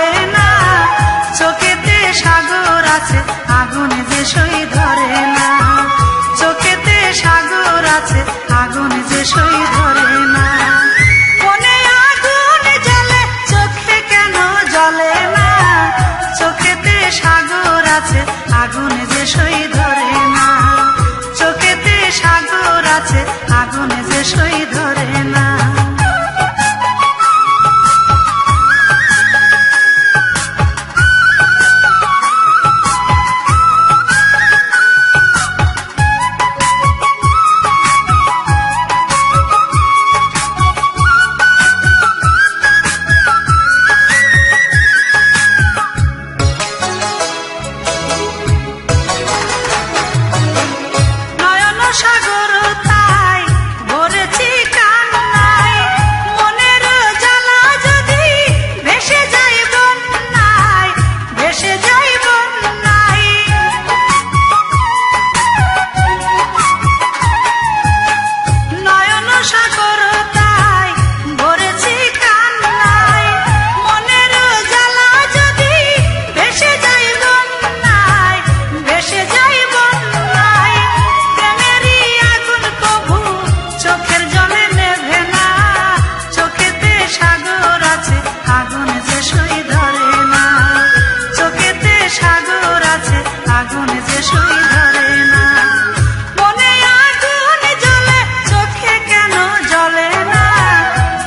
জলে না, চোখেতে সাগর আছে আগুন যে সই ধরে না, চোখেতে সাগর আছে আগুন যে সই ধরে না। মনে আগুন জ্বলে চোখে কেন জ্বলে না, চোখেতে সাগর আছে আগুন যে সই ধরে না, চোখেতে সাগর আছে আগুন যে সই ধরে না। সাগর তাই ভরেছি কান্নায়, মনের জ্বালা যদি ভেসে যাই বন্যায়, ভেসে যাই বন্যায়। নয়ন সাগর তাই ভরেছি কান্নায়, মনের জ্বালা যদি ভেসে যাই বন্যায়, ভেসে যাই বন্যায়। চোখের জলে নেভে না, চোখেতে সাগর আছে আগুন যে সই ধরে না, চোখেতে সাগর আছে আগুন যে সই ধরে না। মনে আগুন জ্বলে চোখে কেন জ্বলে না,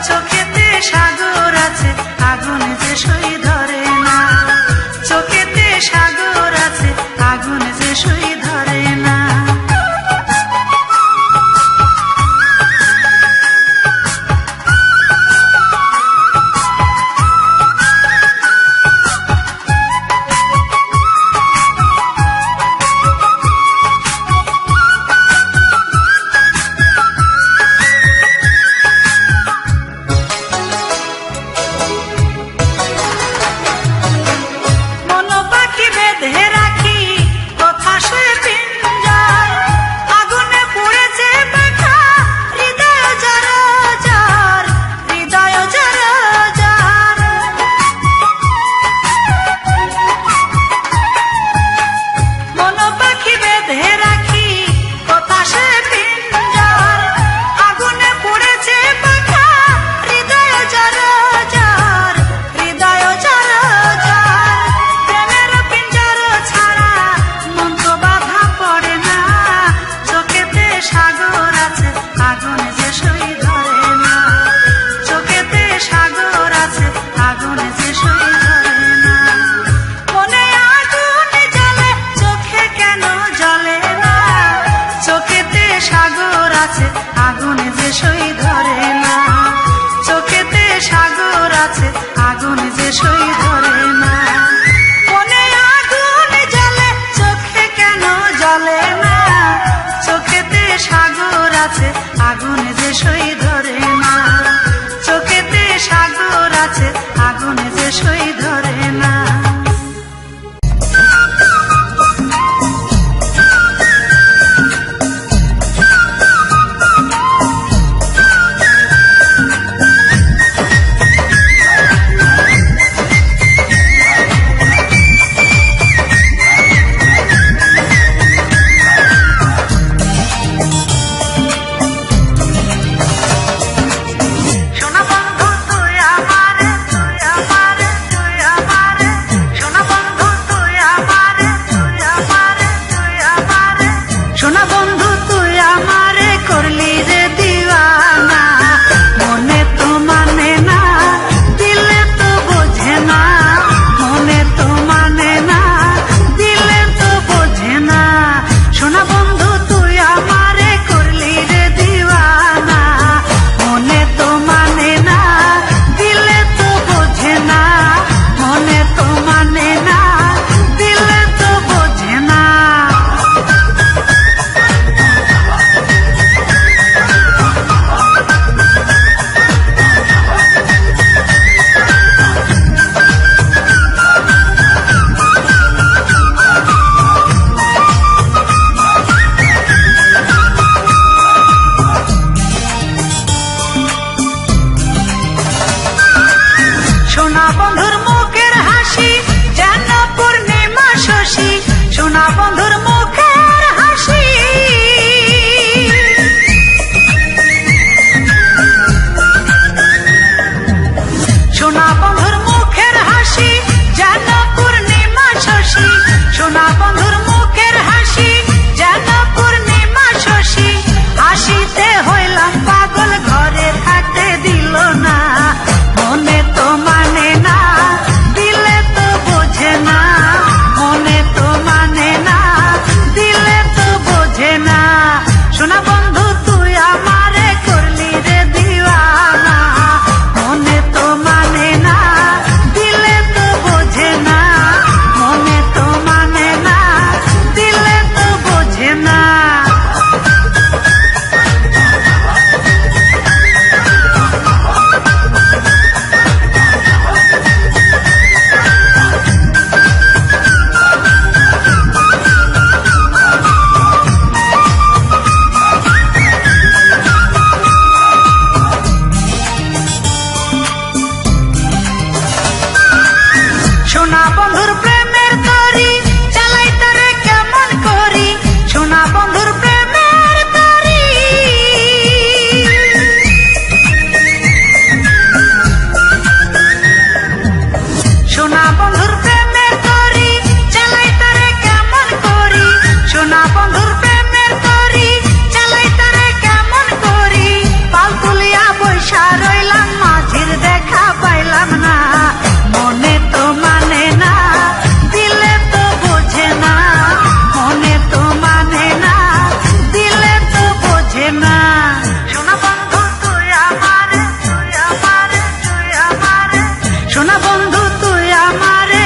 চোখেতে সাগর আছে আগুন যে সই ধরে না, চোখেতে সাগর আছে আগুন যে সই ধরে না। সোনা বন্ধুর প্রেমের তরি চালাই তারে কেমন করি, সোনা বন্ধুর প্রেমের তরি। সোনা বন্ধুর প্রেমের তরি চালাই তারে কেমন করি, সোনা বন্ধুর প্রেমের তরি চালাই তারে কেমন করি। পাল তুলিয়া বৈশা রইলাম মাঝির দেখা পাইলাম না, মনে তো মানে না দিলে তো বোঝে না, মনে তো মানে না দিলে তো বোঝে না। সোনা বন্ধু তুই আমারে, তুই আমারে, তুই আমারে, সোনা বন্ধু তুই আমারে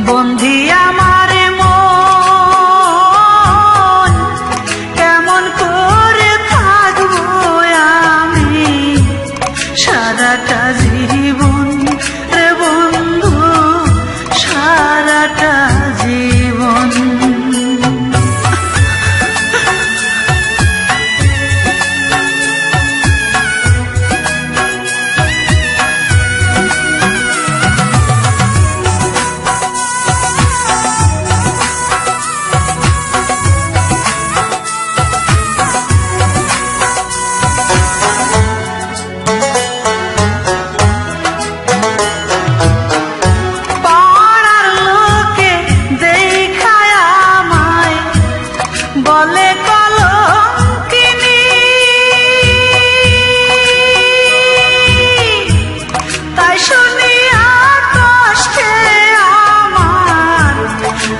বন্ধি আমার মন, কেমন করে থাকবো আমি সারাটা জীবন রে বন্ধু, সারাটা জীবন। বলে কলঙ্কিনী, তাই শুনিয়া কষ্টে আমার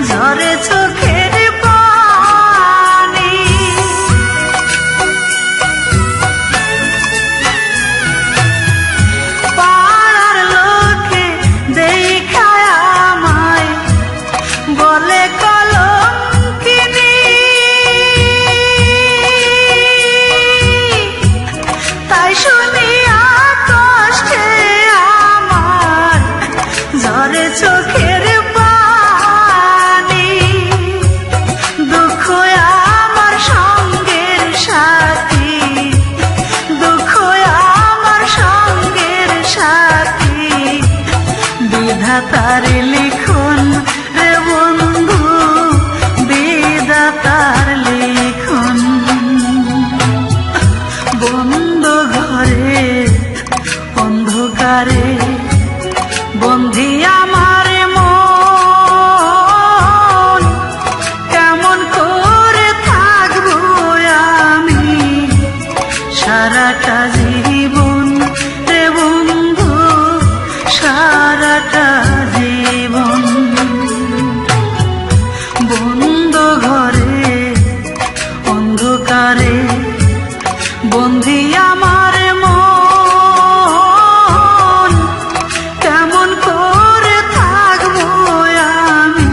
ঝরে চোখের পানি। পাড়ার লোকে দেখায় আমায় বলে কলঙ্কিনী, তাই শুনিয়া কষ্টে আমার ঝরে চোখের পানি। দুঃখ আমার সঙ্গের সাথী, দুঃখ আমার সঙ্গের সাথী, বিধাতার লিখন রে বন্ধু, বিধাতার লিখন। বন্ধ ঘরে অন্ধকারে বন্ধি আমার মন, কেমন করে থাকবো আমি সারাটা জীবন রে বন্ধু, সারাটা জীবন। বন্ধ ঘরে অন্ধকারে বন্ধি আমার মন, কেমন করে থাকবো আমি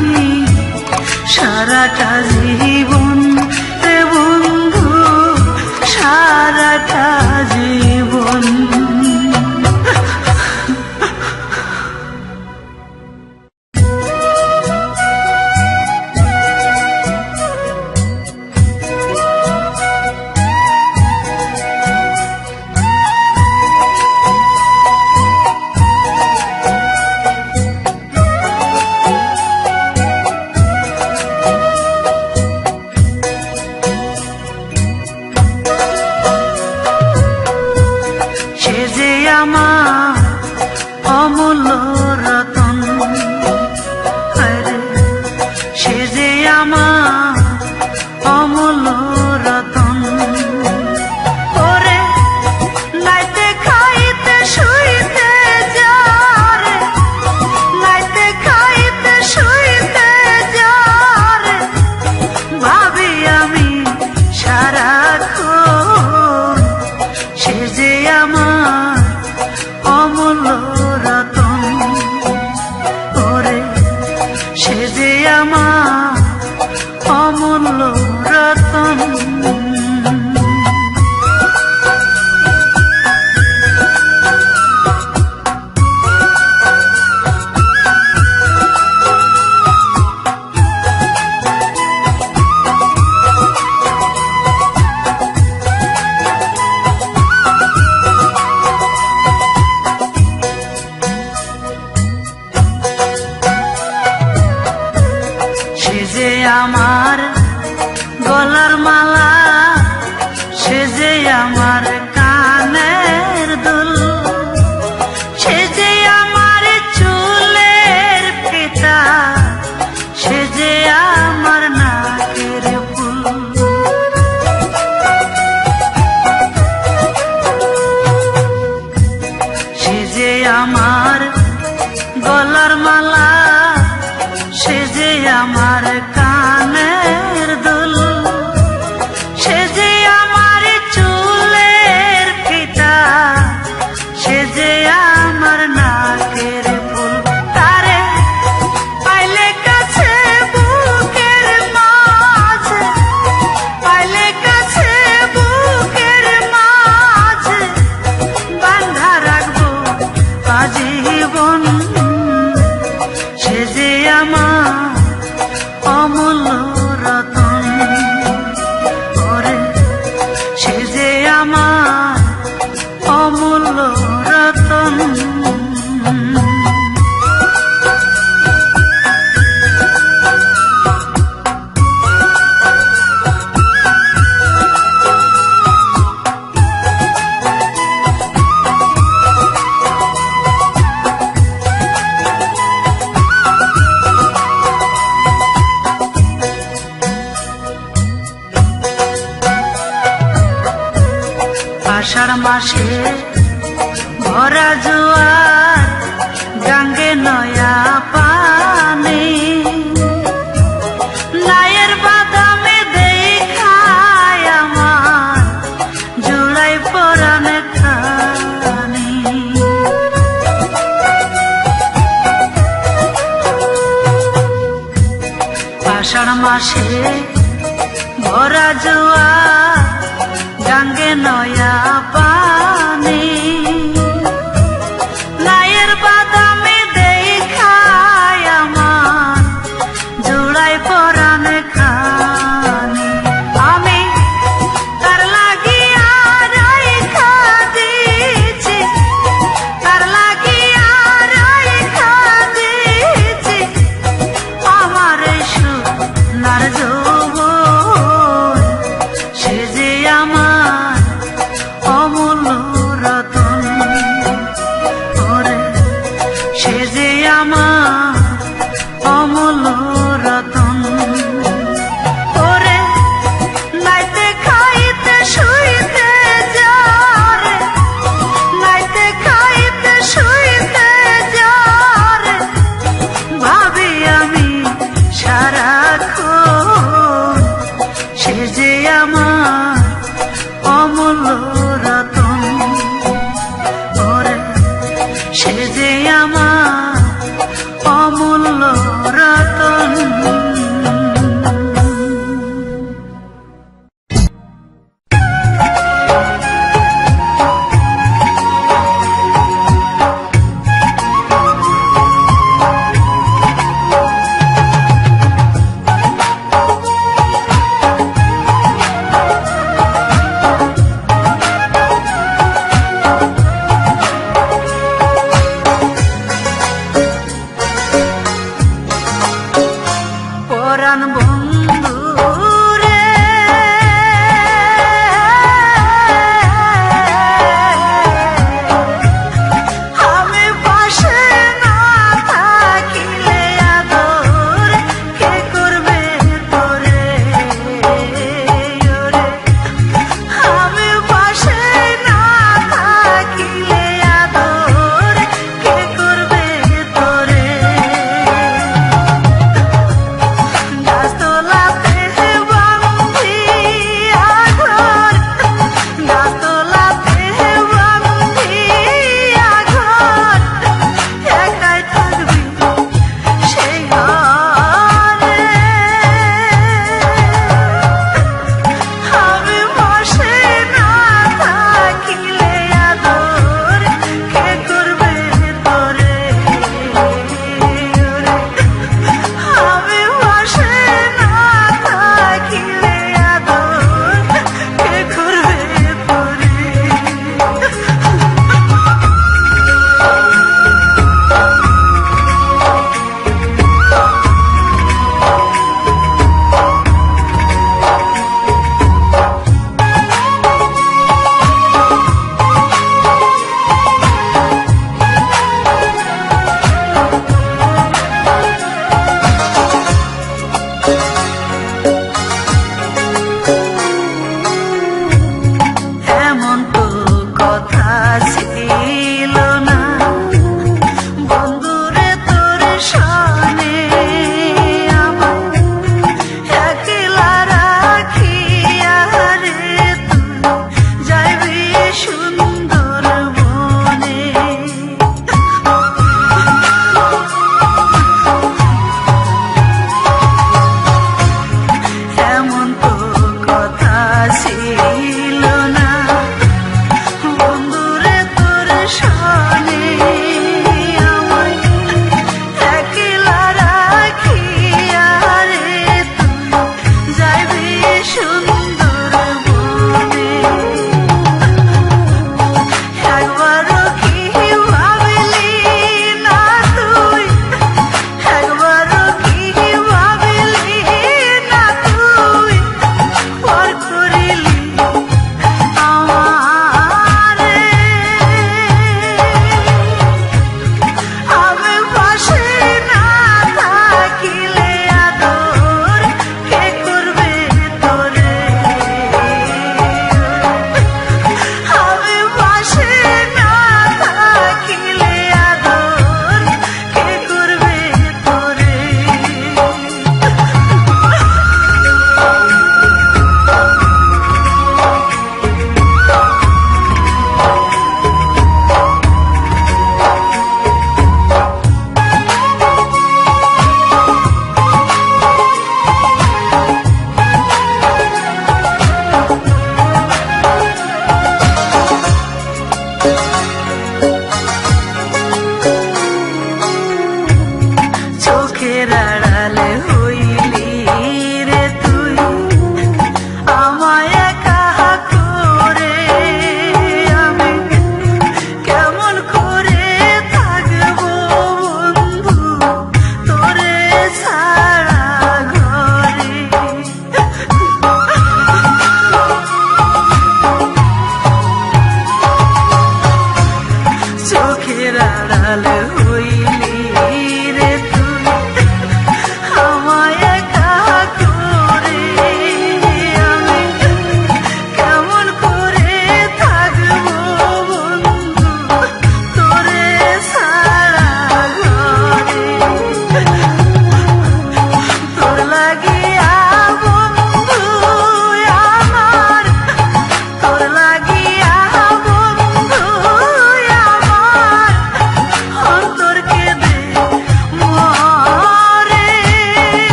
সারাটা জীবন রে বন্ধু, সারাটা জীবন। সে যে আমার অমূল্য রতন, সে যে আমার অমূল্য রতন। ওরে নাইতে খাইতে শুইতে যারে, নাইতে খাইতে শুইতে যারে, ভাবি আমি সারাক্ষণ সে যে আমার অমূল্য রতন। ওরে সে যে আমার অমূল্য রতন। সে যে আমার গলার মালা, সে যে আমার কানের দুল, সে যে আমার চুলের ফিতা, সে যে আমার নাকের ফুল। সে যে আমার গলার মালা, সে যে আমার কানের দুল, সে যে আমার চুলের ফিতা, সে যে আমার নাকের ফুল। তারে পাইলে আমার অমূল্য রতন, ওরে সে যে আমার অমূল্য রতন। আষাঢ় মাসে ভরা জোয়ার, গাঙ্গে নয়া পানি, নায়ের বাদামে দেখায় আমার জুড়াই পরাণ খানি। আষাঢ় মাসে ভরা জোয়ার, গাঙ্গে নয়া পানি, নায়ের বাদামে দেখায় আমার জোড়াই পরাণ খানি। আমি তার লাগিয়া রাইখা দিয়েছি, তার লাগিয়া রাইখা দিয়েছি আমার সোনার যৌবন, সে যে আমার অমূল্য রতন, ওরে সে যে আমার অমূল্য রতন। ওরে নাইতে খাইতে শুইতে যারে, নাইতে খাইতে শুইতে যারে, ভাবি আমি সারাক্ষণ সে যে আমার অমূল্য রতন, ওরে সে যে আমার অমূল্য রতন। পরাণ বন্ধু রে, আমি পাশে না থাকিলে আদর কে করবে তোরে, ওরে আমি পাশে না থাকিলে আদর কে করবে তোরে। গাছতলা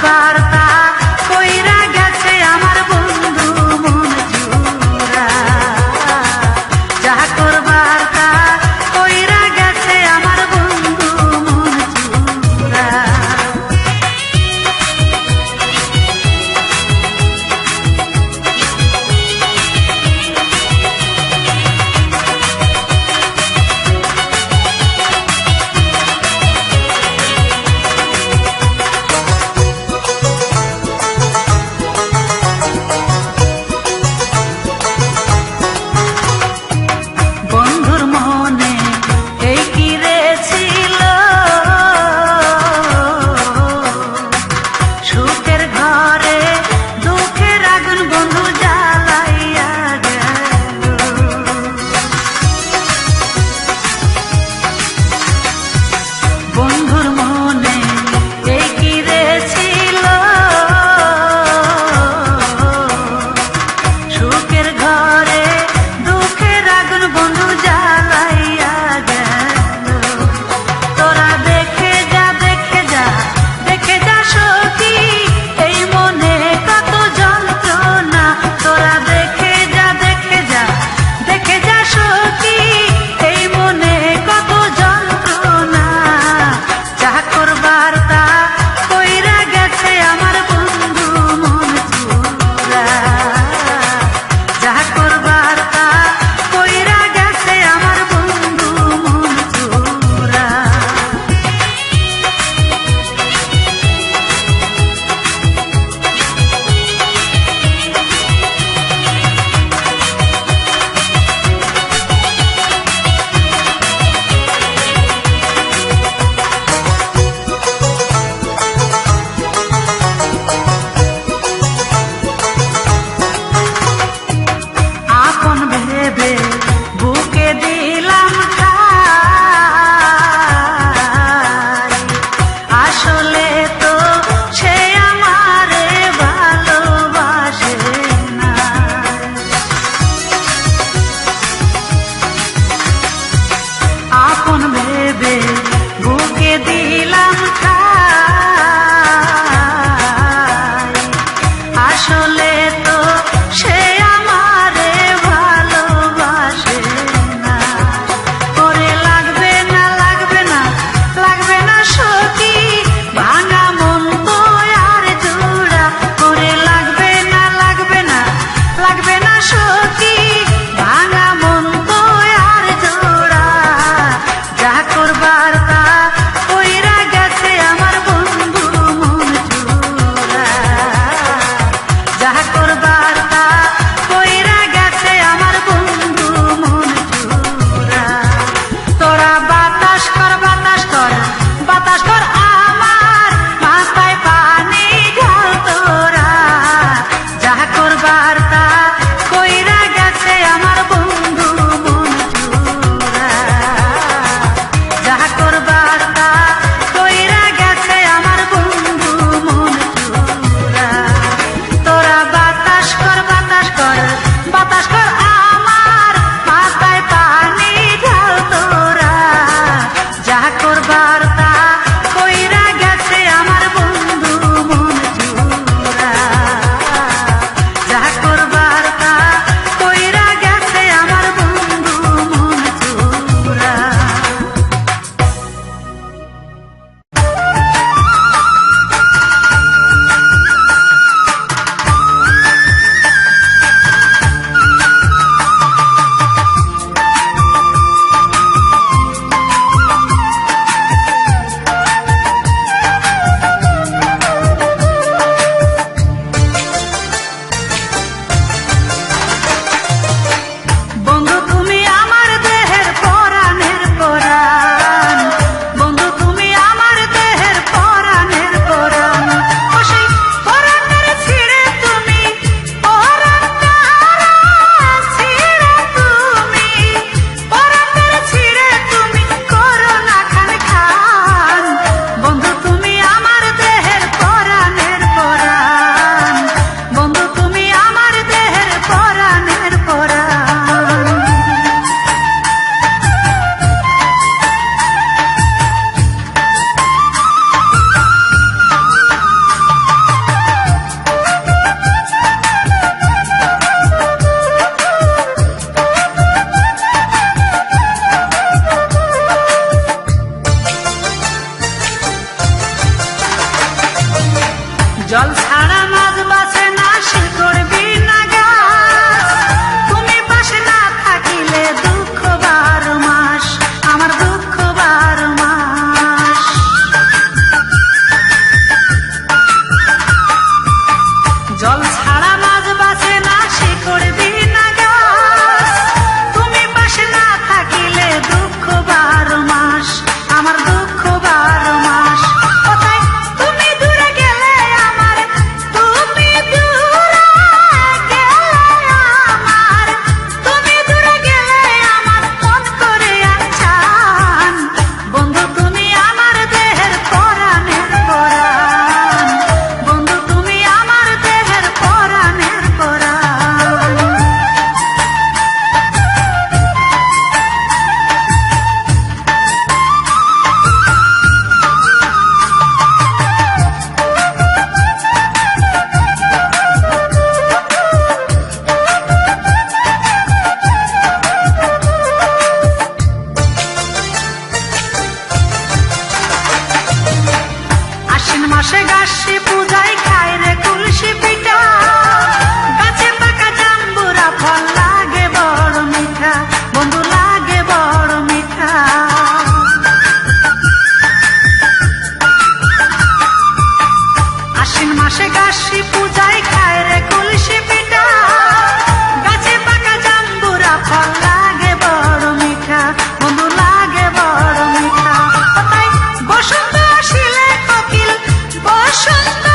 বার্তা কইরা গেছে আমার বন্ধু মন জুড়া, যা করবার তা কইরা গেছে আমার বন্ধু মন জুড়া। ছাড়া মাছ বাঁচে না, শিকড় বিনা গাছ। তুমি পাশে না থাকিলে দুঃখ 12 মাস, আমার দুঃখ 12 মাস। জল ছাড়া মাছ বাঁচে না, শিকড় বিনা গাছ। তুমি পাশে না থাকিলে দুঃখ 12 মাস, আমার দুঃখ 12 মাস। কোথায় তুমি দূরে গেলে আমার, তুমি দূরে গেলে আমার, তুমি দূরে গেলে আমার মন করে আনছান। বন্ধু তুমি আমার দেহের পরাণের পরাণ, বন্ধু তুমি আমার দেহের পরাণের পরাণ। আশ্বিন মাসে গাছি পূজায় খায় রে তুলসী পিঠা। গাছে পাকা জাম্বুরা ফল লাগে বড় মিঠা, বন্ধু লাগে বড় মিঠা। আশ্বিন মাসে গাছি পূজায় খায় রে তুলসী পিঠা। গাছে পাকা জাম্বুরা ফল লাগে বড় মিঠা, বন্ধু লাগে বড় মিঠা। কোথায় বসন্ত আসিলে কোকিল, বসন্ত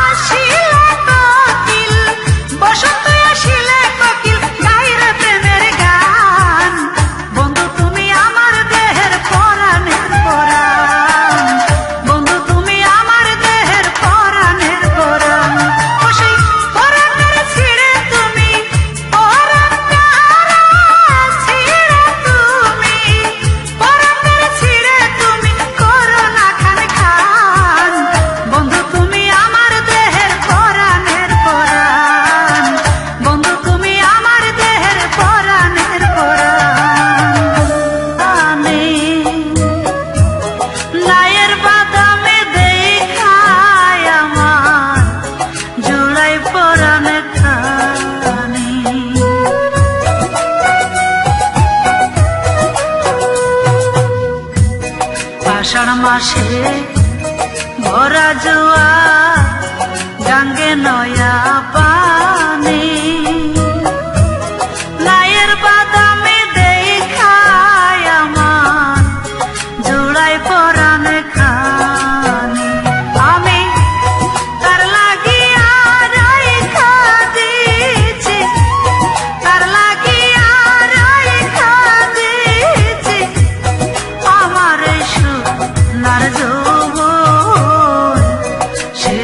আসিলে কোকিল, বসন্ত আসিলে কোকিল গায় রে প্রেমের গান। বন্ধু তুমি আমার দেহের পরাণের পরাণ, বন্ধু তুমি আমার দেহের পরাণের পরাণ। ও সেই পরাণের ছিঁড়ে তুমি, পরাণের ছিঁড়ে তুমি, পরাণের ছিঁড়ে তুমি করো না খান খান। বন্ধু তুমি আমার দেহের পরাণের পরাণ, বন্ধু তুমি আমার দেহের পরাণের পরাণ। আমি নায়ের বাদামে দেখায় আমার জোড়াই পরাণ খানি। আষাঢ় মাসে ভরা জোয়া, গাঙ্গে নয়া পানি। নায়ের বাদামে দেখায় আমার জোড়াই পরাণ খানি। আমি তার লাগিয়া রাইখা দিছি, তার লাগিয়া রাইখা দিছি আমার সোনার যৌবন। সে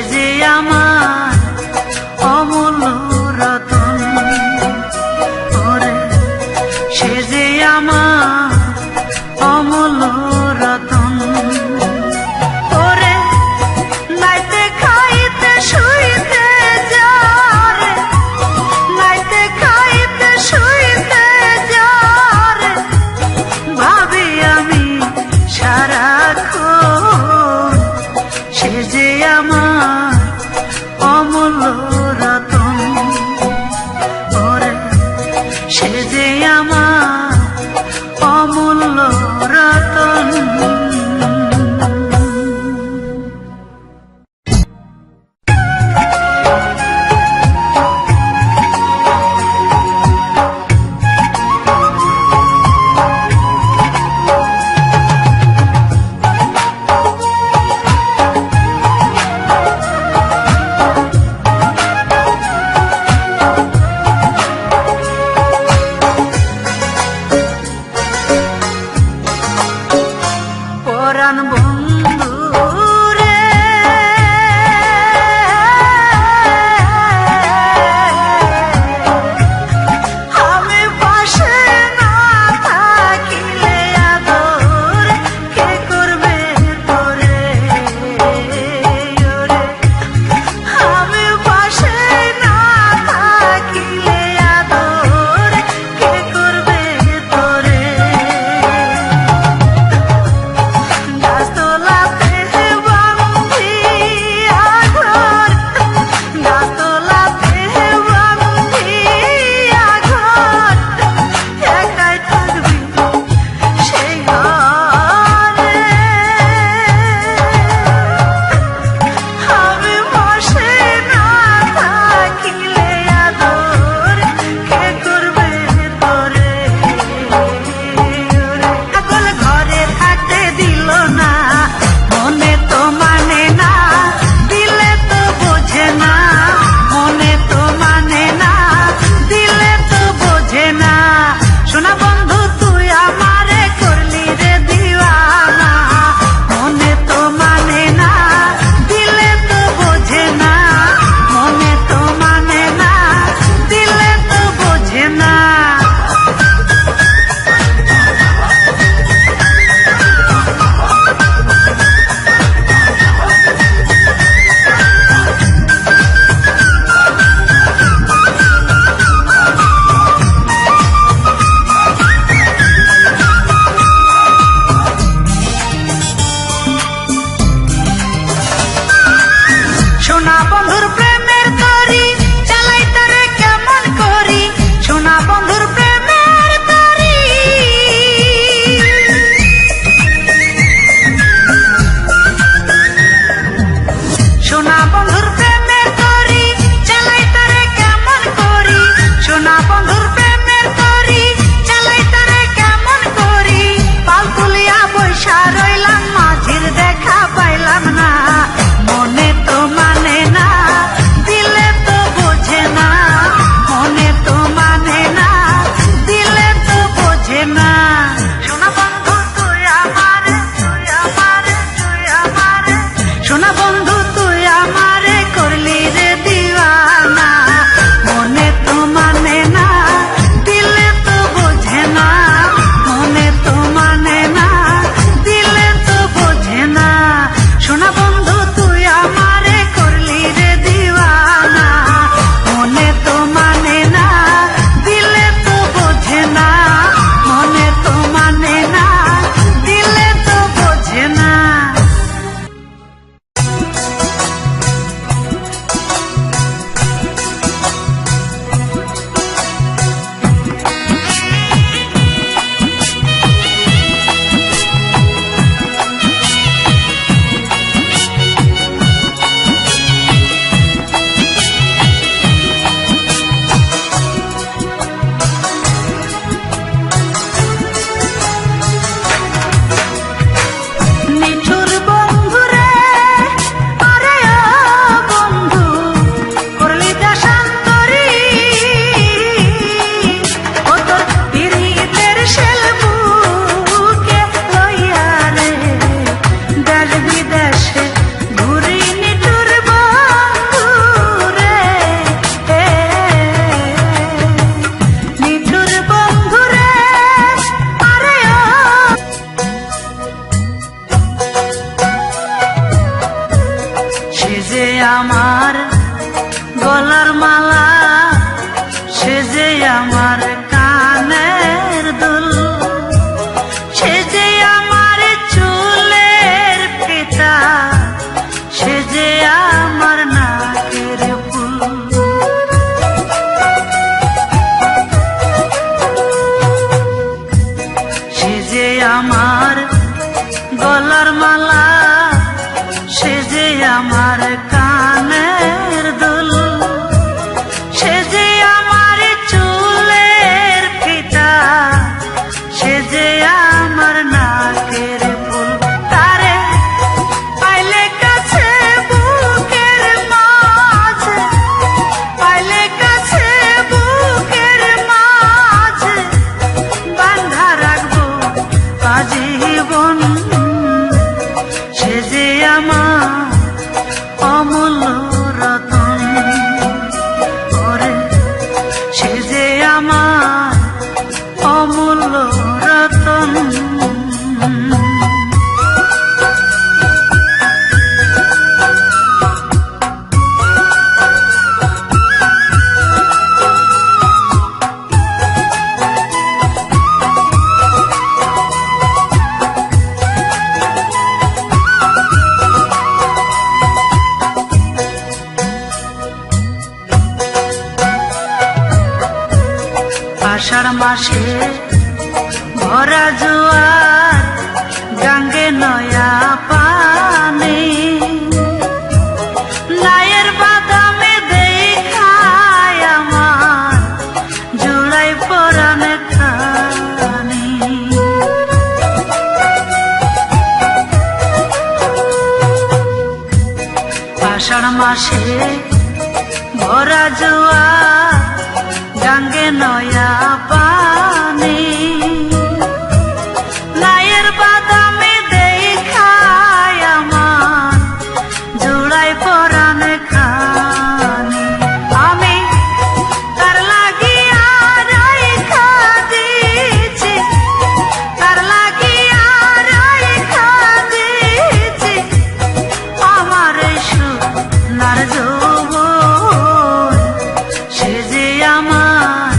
আষাঢ় মাসে ভরা জোয়ার গাঙ্গে নয়া পানি নায়ের বাদামে দেখায় আমার জোড়াই পরাণ খানি আষাঢ় মাসে ভরা জোয়ার গাঙ্গে নয়া পানি নায়ের বাদামে দেখায় আমার জোড়াই পরাণ খানি আমি তার লাগিয়া রাইখা দিয়েছি তার লাগিয়া রাইখা দিয়েছি আমার সোনার যৌবন সে যে আমার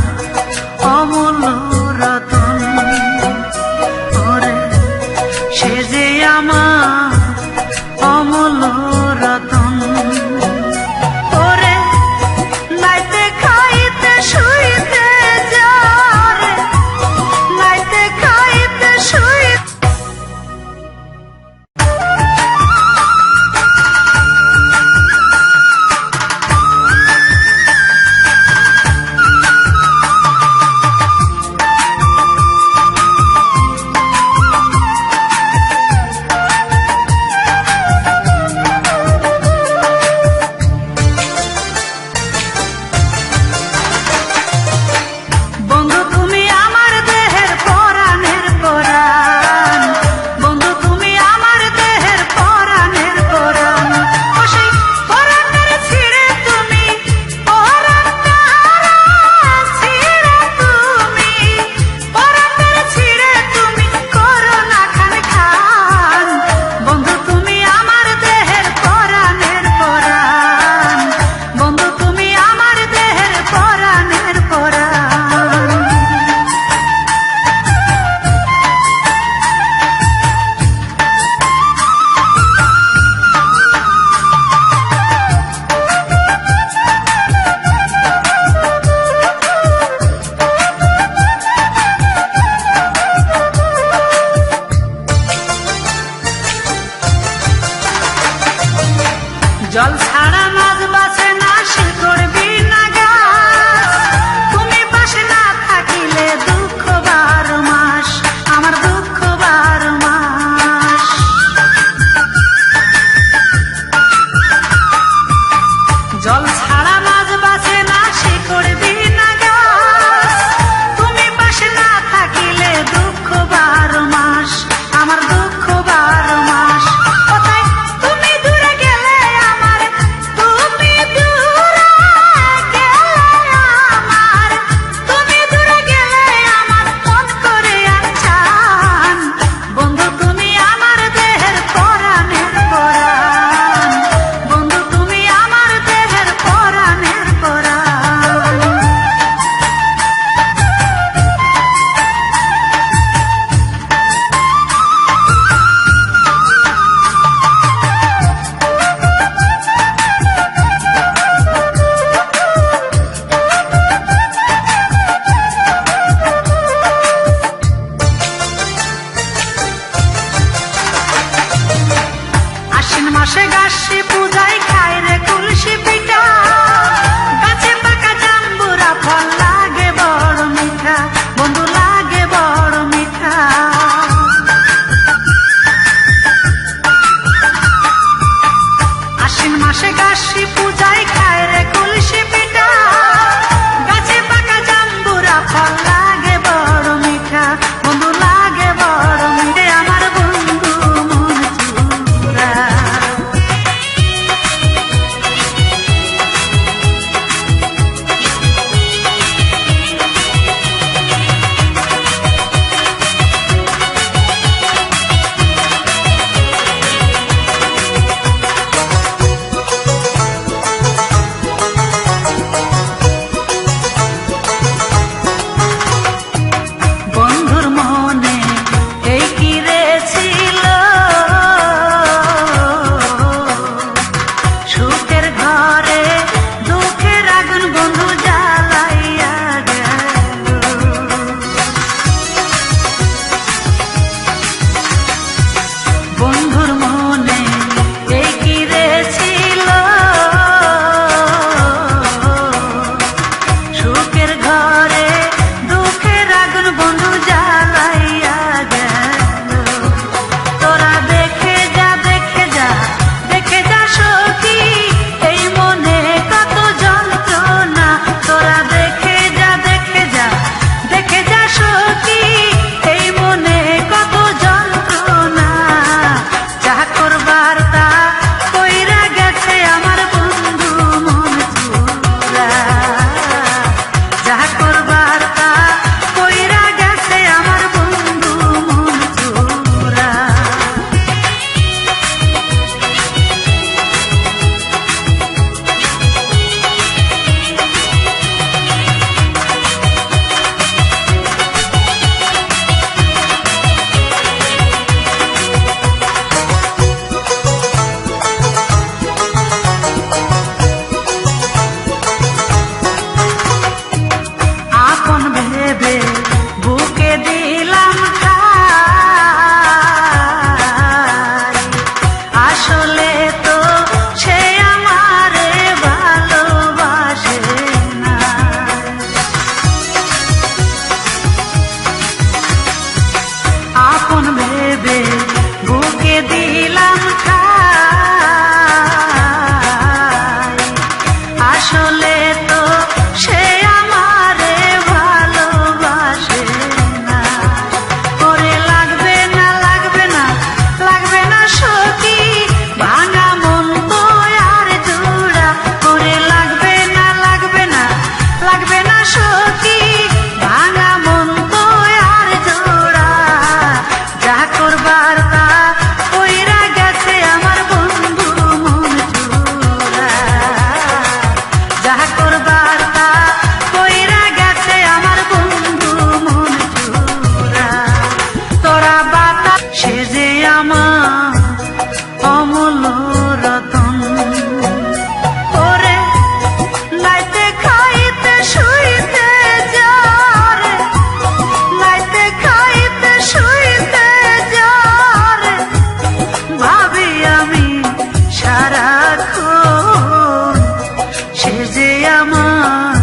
আমার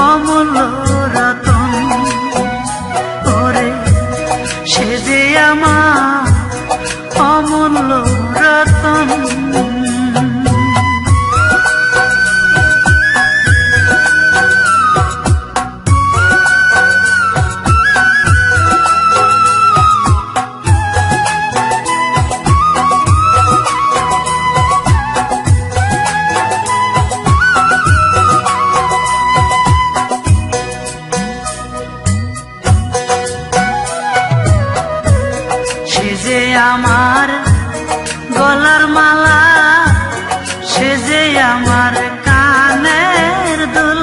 অমূল্য রতন, ওরে সে যে আমার অমূল্য রতন। সে যে আমার গলার মালা, সে যে আমার কানের দুল,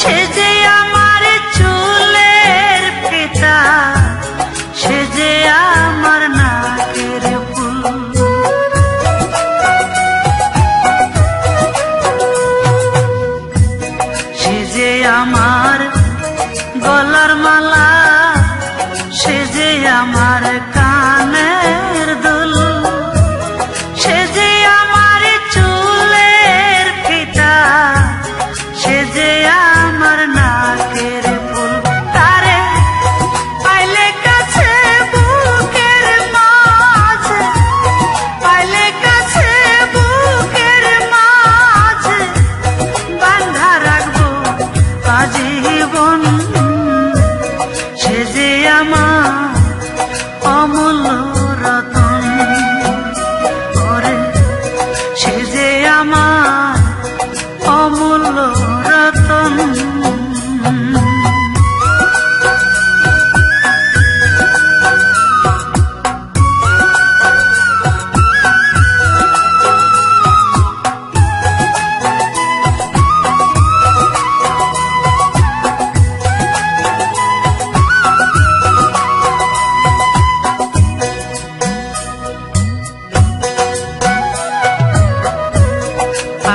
সে যে আমার চুলের ফিতা, সে যে আমার নাকের ফুল। সে যে আমার গলার মালা, সে যে আমার কানের দুল, সে যে আমার চুলের ফিতা, সে যে আমার নাকের ফুল। তারে পাইলে কাছে বুকের মাঝে, পাইলে কাছে বুকের মাঝে বাঁধা রাখবো আজীবন। সে যে আমার অমূল্য রতন, ওরে সে যে আমার অমূল্য রতন।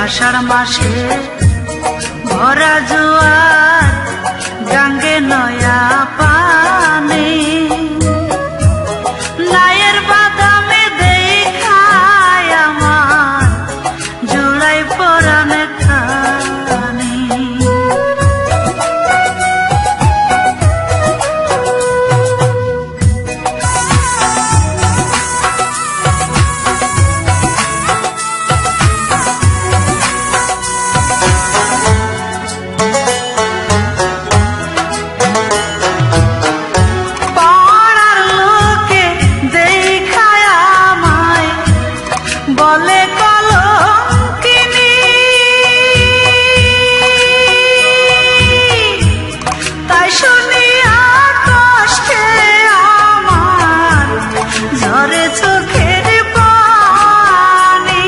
আষাঢ় মাসে ভরা জোয়ার, গাঙ্গে নয়া পানি, নায়ের বাদামে দেখায় আমার জোড়াই পরাণ খানি। বলে কলঙ্কিনী, তাই শুনিয়া কষ্টে আমার ঝরে চোখের পানি।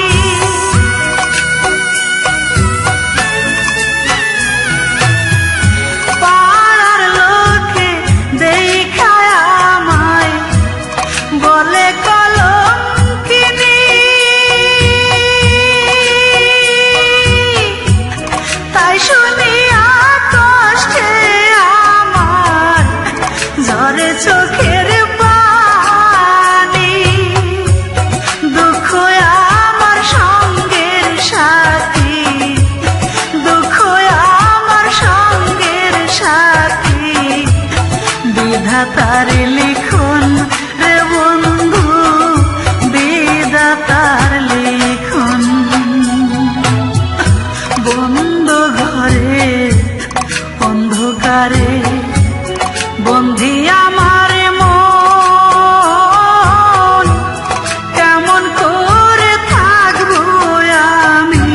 পাড়ার লোকে দেখায় আমায় বলে কলঙ্কিনী, তাই শুনিয়া কষ্টে আমার ঝরে চোখের পানি। দুঃখ আমার সঙ্গের সাথী, দুঃখ আমার সঙ্গের সাথী, বিধাতার লিখন রে বন্ধু, বিধাতার লিখন। বন্ধ ঘরে অন্ধকারে বন্ধি আমার মন, কেমন করে থাকবো আমি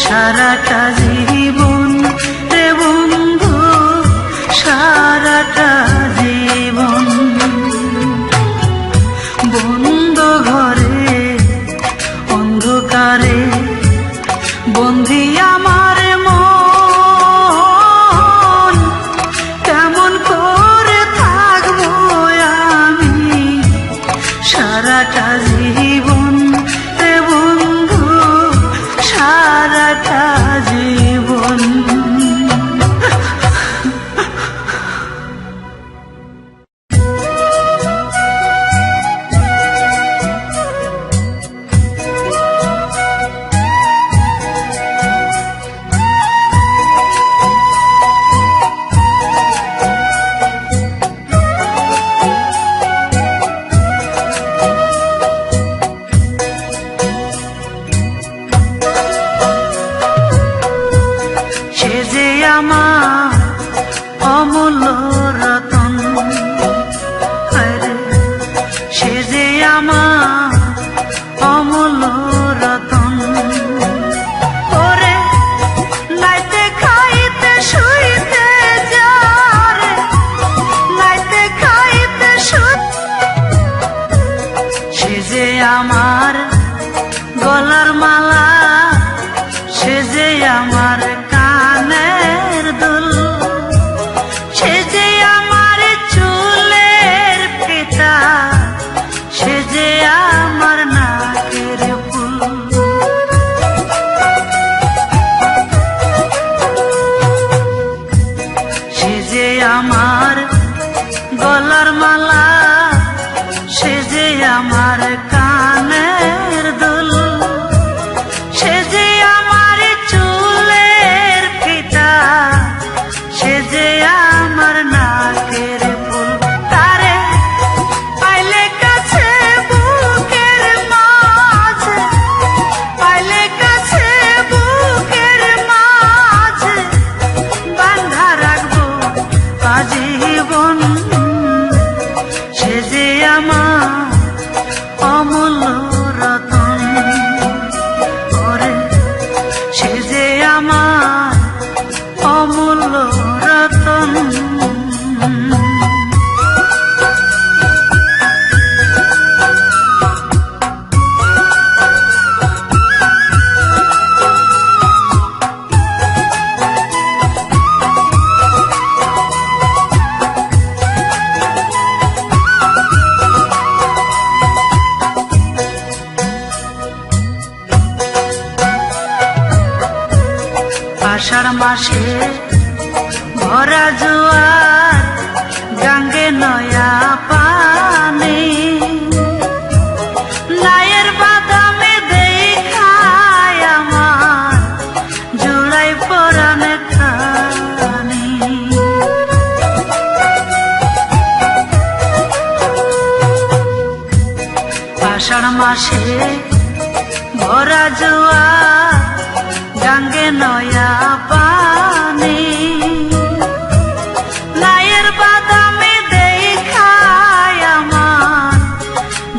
সারাটা জীবন রে বন্ধু, সারাটা জীবন। বন্ধ ঘরে অন্ধকারে বন্ধি আমার মন, কেমন করে থাকবো আমি সারাটা জীবন রে বন্ধু, সারাটা জীবন। আমার কানের দুল, সে যে আমার চুলের ফিতা, সে যে আমার নাকের ফুল। সে যে আমার গলার মালা, সে যে আমার কানের দুল, সে যে আমার চুলের ফিতা, সে যে আমার নাকের ফুল। তারে পাইলে কাছে বুকের মাঝে, পাইলে কাছে বুকের মাঝে, বাঁধা রাখবো আজীবন। সে যে আমার অমূল্য রতন, ওরে সে যে আমার অমূল্য রতন। আষাঢ় মাসে ভরা জোয়ার, গাঙ্গে নয়া পানি, নায়ের বাদামে দেখায় আমার জোড়াই পরাণ খানি। আষাঢ় মাসে ভরা জোয়ার, গাঙ্গে নয়া পানি, নায়ের বাদামে দেখায় আমার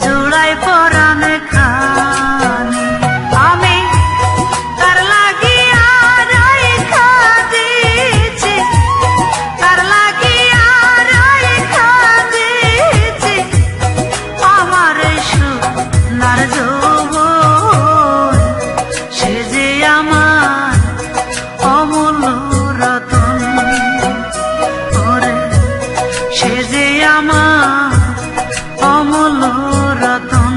জোড়াই পরাণ খানি। আমি তার লাগিয়া রাইখা দিয়েছি, তার লাগিয়া রাইখা দিয়েছি আমার সোনার যৌবন। সে যে আমার অমূল্য রতন, ওরে সে যে আমার অমূল্য রতন।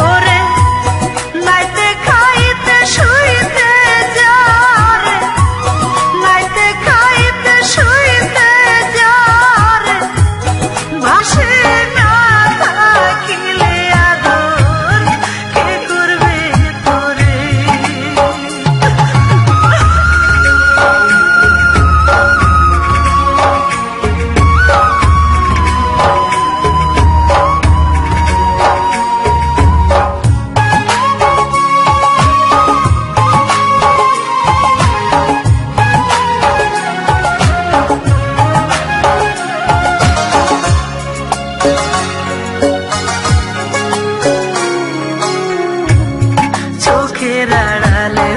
ওরে নাইতে খাইতে শুইতে যারে, নাইতে খাইতে শুইতে যারে, ভাসে না থাকিলে আদর কে করবে তোরে। চোখের আড়ালে